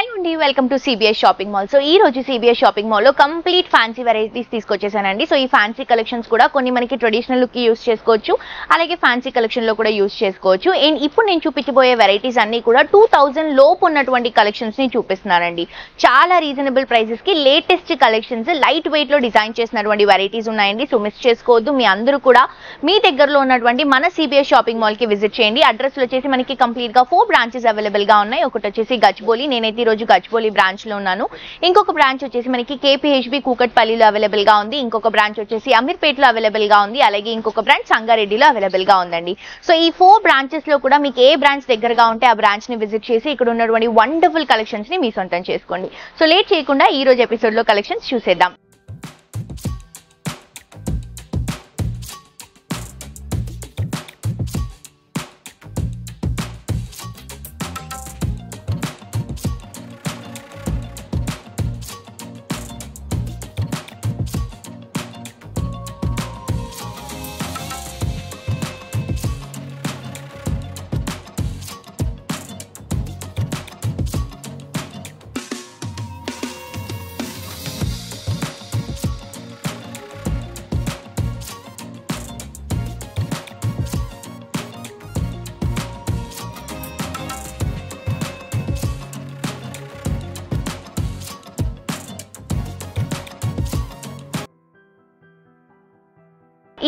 Hello అండి, welcome to CBS shopping mall. So ఈ రోజు సిబిఎస్ షాపింగ్ మాల్ లో కంప్లీట్ ఫ్యాన్సీ వెరైటీస్ తీసుకొచ్చేసానండి. సో ఈ ఫ్యాన్సీ కలెక్షన్స్ కూడా కొన్ని మనకి ట్రెడిషనల్ లుక్ కి యూస్ చేసుకోవచ్చు, అలాగే ఫ్యాన్సీ కలెక్షన్ లో కూడా యూస్ చేసుకోవచ్చు. అండ్ ఇప్పుడు నేను చూపించబోయే వెరైటీస్ అన్ని కూడా 2000 లోపు ఉన్నటువంటి కలెక్షన్స్ ని చూపిస్తున్నానండి. చాలా రీజనబుల్ ప్రైసెస్ కి లేటెస్ట్ కలెక్షన్స్ లైట్ వెయిట్ లో డిజైన్ చేసినటువంటి వెరైటీస్ ఉన్నాయండి. సో మిస్ చేసుకోవద్దు. మీ అందరూ కూడా మీ దగ్గరలో ఉన్నటువంటి మన సిబిఎస్ షాపింగ్ మాల్ కి విజిట్ చేయండి. అడ్రస్ వచ్చేసి మనకి కంప్లీట్ గా 4 బ్రాంచెస్ అవైలబుల్ గా ఉన్నాయి. ఒకటి వచ్చేసి గచ్చిబౌలి, నేనైతే ఈ రోజు గచ్చిబౌలి బ్రాంచ్ లో ఉన్నాను. ఇంకొక బ్రాంచ్ వచ్చేసి మనకి కేపీహెచ్బి కూకట్పల్లిలో అవైలబుల్ గా ఉంది. ఇంకొక బ్రాంచ్ వచ్చేసి అమీర్పేటలో అవైలబుల్ గా ఉంది. అలాగే ఇంకొక బ్రాంచ్ సంగారెడ్డిలో అవైలబుల్ గా ఉందండి. సో ఈ 4 బ్రాంచెస్ లో కూడా మీకు ఏ బ్రాంచ్ దగ్గరగా ఉంటే ఆ బ్రాంచ్ ని విజిట్ చేసి ఇక్కడ ఉన్నటువంటి వండర్ఫుల్ కలెక్షన్స్ ని మీ సొంతం చేసుకోండి. సో లేట్ చేయకుండా ఈ రోజు ఎపిసోడ్ లో కలెక్షన్స్ చూసేద్దాం.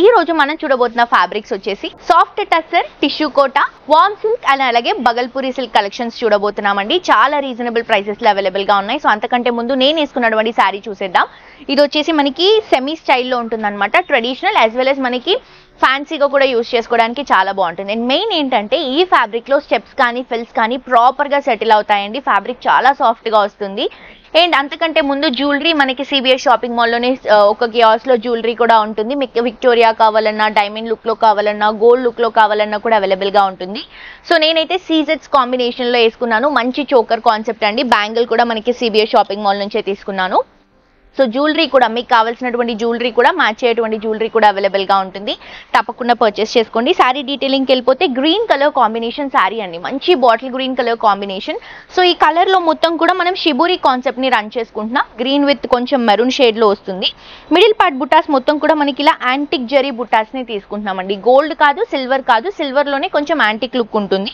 ఈ రోజు మనం చూడబోతున్న ఫ్యాబ్రిక్స్ వచ్చేసి soft tussar, tissue Kota, warm silk and అలాగే బగల్పూరి సిల్క్ కలెక్షన్స్ చూడబోతున్నామండి. చాలా రీజనబుల్ ప్రైసెస్ లో అవైలబుల్ గా ఉన్నాయి. సో అంతకంటే ముందు నేను వేసుకున్నటువంటి శారీ చూసేద్దాం. ఇది వచ్చేసి మనకి సెమీ స్టైల్లో ఉంటుంది అనమాట. ట్రెడిషనల్ యాజ్ వెల్ as మనకి ఫ్యాన్సీగా కూడా యూస్ చేసుకోవడానికి చాలా బాగుంటుంది. అండ్ మెయిన్ ఏంటంటే ఈ ఫ్యాబ్రిక్ లో స్టెప్స్ కానీ ఫిల్స్ కానీ ప్రాపర్ గా సెటిల్ అవుతాయండి. ఫ్యాబ్రిక్ చాలా సాఫ్ట్ గా వస్తుంది. అండ్ అంతకంటే ముందు జ్యువెలరీ మనకి సిబిఎస్ షాపింగ్ మాల్లోనే ఒక కియాస్ లో జ్యువెలరీ కూడా ఉంటుంది. మీకు విక్టోరియా కావాలన్నా, డైమండ్ లుక్ లో కావాలన్నా, గోల్డ్ లుక్ లో కావాలన్నా కూడా అవైలబుల్ గా ఉంటుంది. సో నేనైతే సీజెట్స్ కాంబినేషన్ లో వేసుకున్నాను. మంచి చోకర్ కాన్సెప్ట్ అండి. బ్యాంగిల్ కూడా మనకి సిబిఎస్ షాపింగ్ మాల్ నుంచే తీసుకున్నాను. సో జ్యువెలరీ కూడా మీకు కావాల్సినటువంటి జ్యువెలరీ కూడా మ్యాచ్ అయ్యేటువంటి జ్యువెలరీ కూడా అవైలబుల్ గా ఉంటుంది. తప్పకుండా పర్చేస్ చేసుకోండి. శారీ డీటెయిలింగ్కి వెళ్ళిపోతే గ్రీన్ కలర్ కాంబినేషన్ శారీ అండి. మంచి bottle green colour combination. So ఈ కలర్ లో మొత్తం కూడా మనం షిబూరి కాన్సెప్ట్ ని రన్ చేసుకుంటున్నాం. గ్రీన్ విత్ కొంచెం మెరూన్ షేడ్ లో వస్తుంది. మిడిల్ పార్ట్ బుటాస్ మొత్తం కూడా మనకి ఇలా యాంటిక్ జరీ బుటాస్ ని తీసుకుంటున్నామండి. గోల్డ్ కాదు, సిల్వర్ కాదు, సిల్వర్ లోనే కొంచెం యాంటిక్ లుక్ ఉంటుంది.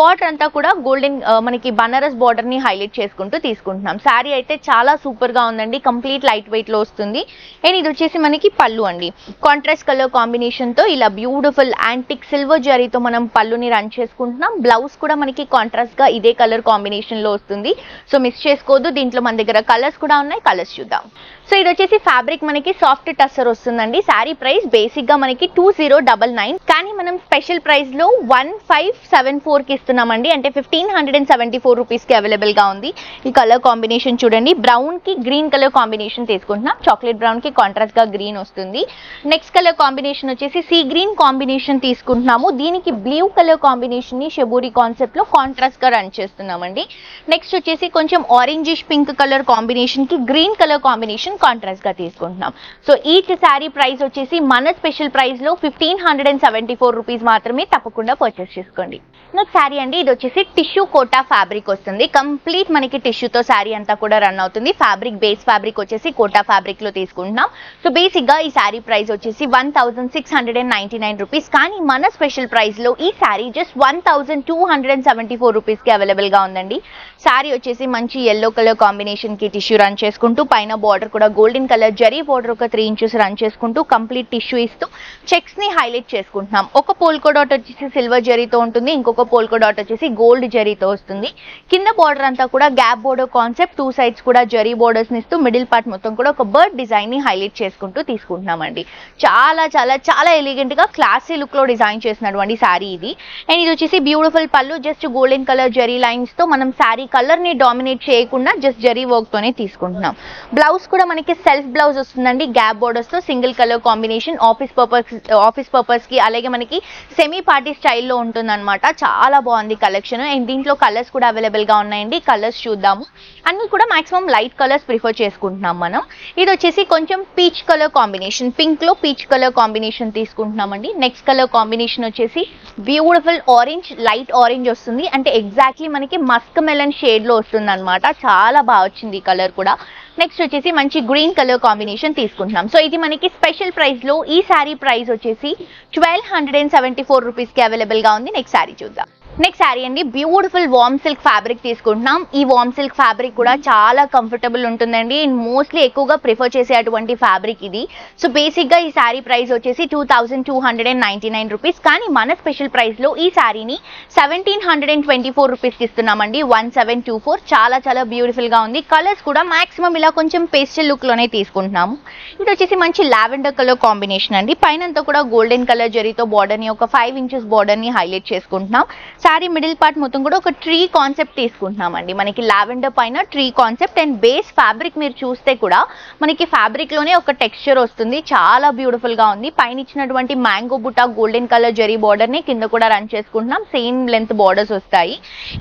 బార్డర్ అంతా కూడా గోల్డెన్ మనకి బనారస్ బార్డర్ ని హైలైట్ చేసుకుంటూ తీసుకుంటున్నాం. శారీ అయితే చాలా సూపర్ గా ఉందండి. కంప్లీట్ లైట్ వెయిట్ లో వస్తుంది. అండ్ ఇది వచ్చేసి మనకి పళ్ళు అండి. కాంట్రాస్ట్ కలర్ కాంబినేషన్ తో ఇలా బ్యూటిఫుల్ యాంటిక్ సిల్వర్ జరీతో మనం పళ్ళుని రన్ చేసుకుంటున్నాం. బ్లౌజ్ కూడా మనకి కాంట్రాస్ట్ గా ఇదే కలర్ కాంబినేషన్ లో వస్తుంది. సో మిస్ చేసుకోవద్దు. దీంట్లో మన దగ్గర కలర్స్ కూడా ఉన్నాయి. కలర్స్ చూద్దాం. సో ఇది వచ్చేసి ఫ్యాబ్రిక్ మనకి సాఫ్ట్ టస్సర్ వస్తుందండి. శారీ ప్రైస్ బేసిక్ గా మనకి 2099, కానీ మనం స్పెషల్ ప్రైస్ లో 1574 కి ఇస్తున్నామండి. అంటే 1574 రూపీస్ కి అవైలబుల్ గా ఉంది. ఈ కలర్ కాంబినేషన్ చూడండి. బ్రౌన్ కి గ్రీన్ కలర్ కాంబినేషన్ తీసుకుంటున్నాం. చాక్లెట్ బ్రౌన్ కి కాంట్రాస్ట్ గా గ్రీన్ వస్తుంది. నెక్స్ట్ కలర్ కాంబినేషన్ వచ్చేసి సీ గ్రీన్ కాంబినేషన్ తీసుకుంటున్నాము. దీనికి బ్లూ కలర్ కాంబినేషన్ ని షెబూరి కాన్సెప్ట్ లో కాంట్రాస్ట్ గా రన్ చేస్తున్నామండి. నెక్స్ట్ వచ్చేసి కొంచెం ఆరెంజిష్ పింక్ కలర్ కాంబినేషన్ కి గ్రీన్ కలర్ కాంబినేషన్ కాంట్రాస్ట్ గా తీసుకుంటున్నాం. సో ఈచ్ శారీ ప్రైస్ వచ్చేసి మన స్పెషల్ ప్రైస్ లో 1574 రూపీస్ మాత్రమే. తప్పకుండా పర్చేస్ చేసుకోండి. నెక్స్ట్ శారీ అండి. ఇది వచ్చేసి టిష్యూ కోటా ఫ్యాబ్రిక్ వస్తుంది. కంప్లీట్ మనకి టిష్యూతో శారీ అంతా కూడా రన్ అవుతుంది. ఫ్యాబ్రిక్ బేస్ ఫ్యాబ్రిక్ వచ్చేసి కోటా ఫ్యాబ్రిక్ లో తీసుకుంటున్నాం. సో బేసిక్ గా ఈ శారీ ప్రైస్ వచ్చేసి 1699 రూపీస్, కానీ మన స్పెషల్ ప్రైస్ లో ఈ శారీ జస్ట్ 1274 రూపీస్ కి అవైలబుల్ గా ఉందండి. శారీ వచ్చేసి మంచి ఎల్లో కలర్ కాంబినేషన్ కి టిష్యూ రన్ చేసుకుంటూ పైన బార్డర్ కూడా గోల్డెన్ కలర్ జరీ బార్డర్ ఒక 3 ఇంచెస్ రన్ చేసుకుంటూ కంప్లీట్ టిష్యూ ఇస్తూ చెక్స్ ని హైలైట్ చేసుకుంటున్నాం. ఒక పోల్కో డాట్ వచ్చేసి సిల్వర్ జరీతో ఉంటుంది. ఇంకొక పోల్కో డాట్ వచ్చేసి గోల్డ్ జరీతో వస్తుంది. కింద బార్డర్ అంతా కూడా గ్యాప్ బార్డర్ కాన్సెప్ట్. 2 సైడ్స్ కూడా జరీ బార్డర్స్ ని ఇస్తూ మిడిల్ పార్ట్ మొత్తం కూడా ఒక బర్డ్ డిజైన్ ని హైలైట్ చేసుకుంటూ తీసుకుంటున్నామండి. చాలా చాలా చాలా ఎలిగెంట్ గా క్లాసీ లుక్ లో డిజైన్ చేసినటువంటి శారీ ఇది. అండ్ ఇది వచ్చేసి బ్యూటిఫుల్ పళ్ళు. Just golden colour zari lines తో మనం శారీ కలర్ ని డామినేట్ చేయకుండా జస్ట్ జరీ వర్క్ తోనే తీసుకుంటున్నాం. బ్లౌజ్ కూడా మనకి సెల్ఫ్ బ్లౌజ్ వస్తుందండి. గ్యాప్ బోర్డర్స్ తో single colour combination. Office purpose కి అలాగే మనకి సెమీ పార్టీ స్టైల్లో ఉంటుంది అనమాట. చాలా బాగుంది కలెక్షన్. అండ్ దీంట్లో కలర్స్ కూడా అవైలబుల్ గా ఉన్నాయండి. కలర్స్ చూద్దాము. అన్ని కూడా మాక్సిమం లైట్ కలర్స్ ప్రిఫర్ చేసుకుంటున్నాము. మనం. ఇది వచ్చేసి కొంచెం పీచ్ కలర్ కాంబినేషన్, పింక్ లో పీచ్ కలర్ కాంబినేషన్ తీసుకుంటున్నామండి. నెక్స్ట్ కలర్ కాంబినేషన్ వచ్చేసి బ్యూటిఫుల్ ఆరెంజ్, లైట్ ఆరెంజ్ వస్తుంది, అంటే ఎగ్జాక్ట్లీ మనకి మస్క్ మెలన్ షేడ్ లో వస్తుంది అనమాట. చాలా బాగా వచ్చింది ఈ కలర్ కూడా. నెక్స్ట్ వచ్చేసి మంచి గ్రీన్ కలర్ కాంబినేషన్ తీసుకుంటున్నాం. సో ఇది మనకి స్పెషల్ ప్రైస్ లో ఈ శారీ ప్రైస్ వచ్చేసి 1274 రూపీస్ కి అవైలబుల్ గా ఉంది. నెక్స్ట్ శారీ చూద్దాం. నెక్స్ట్ శారీ అండి, బ్యూటిఫుల్ వార్మ్ సిల్క్ ఫ్యాబ్రిక్ తీసుకుంటున్నాం. ఈ వార్మ్ సిల్క్ ఫ్యాబ్రిక్ కూడా చాలా కంఫర్టబుల్ ఉంటుందండి. మోస్ట్లీ ఎక్కువగా ప్రిఫర్ చేసే అటువంటి ఫ్యాబ్రిక్ ఇది. సో బేసిక్ గా ఈ శారీ ప్రైస్ వచ్చేసి 2299 రూపీస్. కానీ మన స్పెషల్ ప్రైస్ లో ఈ శారీని 1724 రూపీస్ కి ఇస్తున్నామండి. 1724. చాలా చాలా బ్యూటిఫుల్ గా ఉంది. కలర్స్ కూడా మాక్సిమం ఇలా కొంచెం పేస్టల్ లుక్ లోనే తీసుకుంటున్నాము. ఇది వచ్చేసి మంచి లావెండర్ కలర్ కాంబినేషన్ అండి. పైనంతా కూడా గోల్డెన్ కలర్ జరీతో బార్డర్ ని, ఒక 5 ఇంచెస్ బార్డర్ ని హైలైట్ చేసుకుంటున్నాం. శారీ మిడిల్ పార్ట్ మొత్తం కూడా ఒక ట్రీ కాన్సెప్ట్ తీసుకుంటున్నామండి. మనకి లావెండర్ పైన tree concept and base fabric మీరు చూస్తే కూడా మనకి ఫ్యాబ్రిక్ లోనే ఒక టెక్స్చర్ వస్తుంది. చాలా బ్యూటిఫుల్ గా ఉంది. పైన ఇచ్చినటువంటి mango buta golden colour zari border ని కింద కూడా రన్ చేసుకుంటున్నాం. సేమ్ లెంత్ బార్డర్స్ వస్తాయి.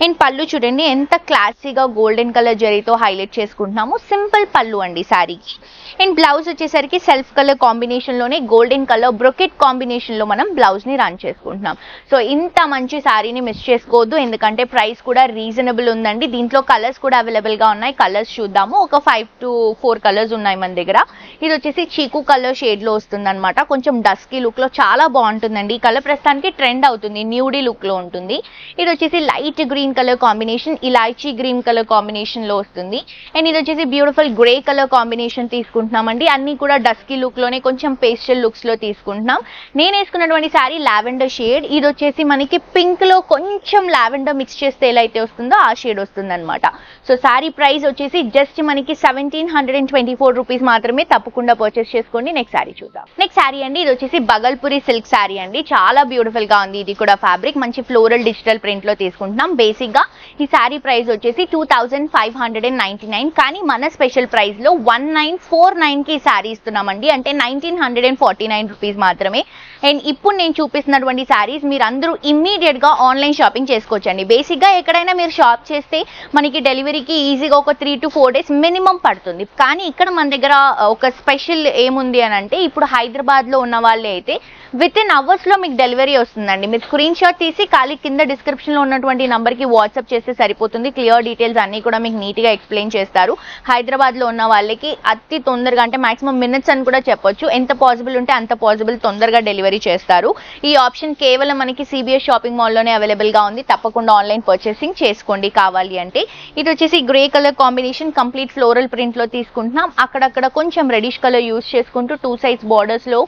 అండ్ పళ్ళు చూడండి ఎంత క్లాసీగా గోల్డెన్ కలర్ జరీతో హైలైట్ చేసుకుంటున్నాము. సింపుల్ పళ్ళు అండి శారీకి. అండ్ బ్లౌజ్ వచ్చేసరికి సెల్ఫ్ కలర్ కాంబినేషన్ లోనే గోల్డెన్ కలర్ బ్రొకెట్ కాంబినేషన్ లో మనం బ్లౌజ్ ని రన్ చేసుకుంటున్నాం. సో ఇంత మంచి శారీని మిస్ చేసుకోవద్దు, ఎందుకంటే ప్రైస్ కూడా రీజనబుల్ ఉందండి. దీంట్లో కలర్స్ కూడా అవైలబుల్ గా ఉన్నాయి. కలర్స్ చూద్దాము. ఒక 5 to 4 కలర్స్ ఉన్నాయి మన దగ్గర. ఇది వచ్చేసి చీకు కలర్ షేడ్ లో వస్తుంది అనమాట. కొంచెం డస్కీ లుక్ లో చాలా బాగుంటుందండి. ఈ కలర్ ప్రస్తుతానికి ట్రెండ్ అవుతుంది, న్యూడీ లుక్ లో ఉంటుంది. ఇది వచ్చేసి లైట్ గ్రీన్ కలర్ కాంబినేషన్, ఇలాచీ గ్రీన్ కలర్ కాంబినేషన్ లో వస్తుంది. అండ్ ఇది వచ్చేసి బ్యూటిఫుల్ గ్రే కలర్ కాంబినేషన్ తీసుకుంటున్నామండి. అన్ని కూడా డస్కీ లుక్ లోనే కొంచెం పేస్టల్ లుక్స్ లో తీసుకుంటున్నాం. నేను వేసుకున్నటువంటి శారీ లావెండర్ షేడ్. ఇది వచ్చేసి మనకి పింక్ లో కొంచెం లావెండర్ మిక్స్ చేస్తే ఎలా అయితే వస్తుందో ఆ షేడ్ వస్తుంది అనమాట. సో శారీ ప్రైస్ వచ్చేసి జస్ట్ మనకి 1724 రూపీస్ మాత్రమే. తప్పకుండా పర్చేస్ చేసుకోండి. నెక్స్ట్ శారీ చూద్దాం. నెక్స్ట్ శారీ అండి, ఇది వచ్చేసి బగల్పురి సిల్క్ శారీ అండి. చాలా బ్యూటిఫుల్ గా ఉంది. ఇది కూడా ఫ్యాబ్రిక్ మంచి ఫ్లోరల్ డిజిటల్ ప్రింట్ లో తీసుకుంటున్నాం. బేసిక్ గా ఈ శారీ ప్రైస్ వచ్చేసి 2599. కానీ మన స్పెషల్ ప్రైస్ లో 1949 కి శారీ ఇస్తున్నామండి. అంటే 1949 రూపీస్ మాత్రమే. అండ్ ఇప్పుడు నేను చూపిస్తున్నటువంటి శారీస్ మీరు అందరూ ఇమ్మీడియట్ గా ఆన్లైన్ షాపింగ్ చేసుకోవచ్చండి. బేసిక్ గా ఎక్కడైనా మీరు షాప్ చేస్తే మనకి డెలివరీకి ఈజీగా ఒక 3 to 4 days మినిమం పడుతుంది. కానీ ఇక్కడ మన దగ్గర ఒక స్పెషల్ ఏముంది అని అంటే, ఇప్పుడు హైదరాబాద్ లో ఉన్న వాళ్ళే అయితే విత్ ఇన్ అవర్స్ లో మీకు డెలివరీ వస్తుందండి. మీరు స్క్రీన్ షాట్ తీసి ఖాళీ కింద డిస్క్రిప్షన్ లో ఉన్నటువంటి నంబర్ కి వాట్సాప్ చేస్తే సరిపోతుంది. క్లియర్ డీటెయిల్స్ అన్ని కూడా మీకు నీట్ గా ఎక్స్ప్లెయిన్ చేస్తారు. హైదరాబాద్ లో ఉన్న వాళ్ళకి అతి తొందరగా, అంటే మాక్సిమం మినిట్స్ అని కూడా చెప్పొచ్చు, ఎంత పాసిబుల్ ఉంటే అంత పాసిబుల్ తొందరగా డెలివరీ చేస్తారు. ఈ ఆప్షన్ కేవలం మనకి సిబిఎస్ షాపింగ్ మాల్ లోనే అవైలబుల్ గా ఉంది. తప్పకుండా ఆన్లైన్ పర్చేసింగ్ చేసుకోండి కావాలి అంటే. ఇది వచ్చేసి grey colour combination, complete floral print లో తీసుకుంటున్నాం. అక్కడక్కడ కొంచెం రెడిష్ కలర్ యూస్ చేసుకుంటూ 2 sides బార్డర్స్ లో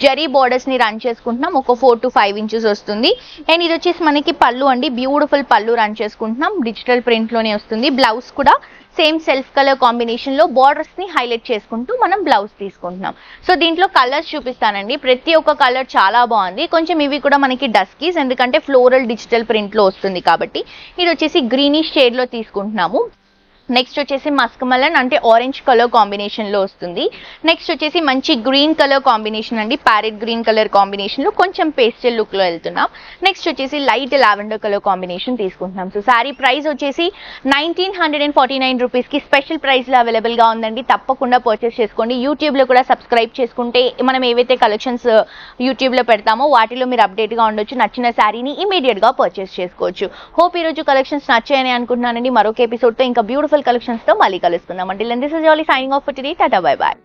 జరీ బార్డర్స్ ని రన్ చేసుకుంటున్నాం. ఒక 4 to 5 ఇంచెస్ వస్తుంది. అండ్ ఇది వచ్చేసి మనకి పళ్ళు అండి. బ్యూటిఫుల్ పళ్ళు రన్ చేసుకుంటున్నాం. డిజిటల్ ప్రింట్ లోనే వస్తుంది. బ్లౌజ్ కూడా సేమ్ సెల్ఫ్ కలర్ కాంబినేషన్ లో బార్డర్స్ ని హైలైట్ చేసుకుంటూ మనం బ్లౌజ్ తీసుకుంటున్నాం. సో దీంట్లో కలర్స్ చూపిస్తానండి. ప్రతి ఒక్క కలర్ చాలా బాగుంది. కొంచెం ఇవి కూడా మనకి డస్కీస్, ఎందుకంటే ఫ్లోరల్ డిజిటల్ ప్రింట్ లో వస్తుంది కాబట్టి. ఇది వచ్చేసి గ్రీనిష్ షేడ్ లో తీసుకుంటున్నాము. నెక్స్ట్ వచ్చేసి మస్క్ మెలన్ అంటే ఆరెంజ్ కలర్ కాంబినేషన్ లో వస్తుంది. నెక్స్ట్ వచ్చేసి మంచి గ్రీన్ కలర్ కాంబినేషన్ అండి. ప్యారెట్ గ్రీన్ కలర్ కాంబినేషన్ లో కొంచెం పేస్టల్ లుక్ లో వెళ్తున్నాం. నెక్స్ట్ వచ్చేసి లైట్ లావెండర్ కలర్ కాంబినేషన్ తీసుకుంటున్నాం. సో శారీ ప్రైస్ వచ్చేసి 1949 రూపీస్ కి స్పెషల్ ప్రైస్ లో అవైలబుల్ గా ఉందండి. తప్పకుండా పర్చేస్ చేసుకోండి. యూట్యూబ్ లో కూడా సబ్స్క్రైబ్ చేసుకుంటే మనం ఏవైతే కలెక్షన్స్ యూట్యూబ్ లో పెడతామో వాటిలో మీరు అప్డేట్ గా ఉండొచ్చు. నచ్చిన శారీని ఇమీడియట్ గా పర్చేస్ చేసుకోవచ్చు. హోప్ ఈ రోజు కలెక్షన్స్ నచ్చాయని అనుకుంటున్నానండి. మరొక ఎపిసోడ్ తో ఇంకా బ్యూటిఫుల్ కలెక్షన్స్ తో మళ్ళీ కలుసుకుందాం. Until then, this is Jolly signing off for today. Tata, bye bye.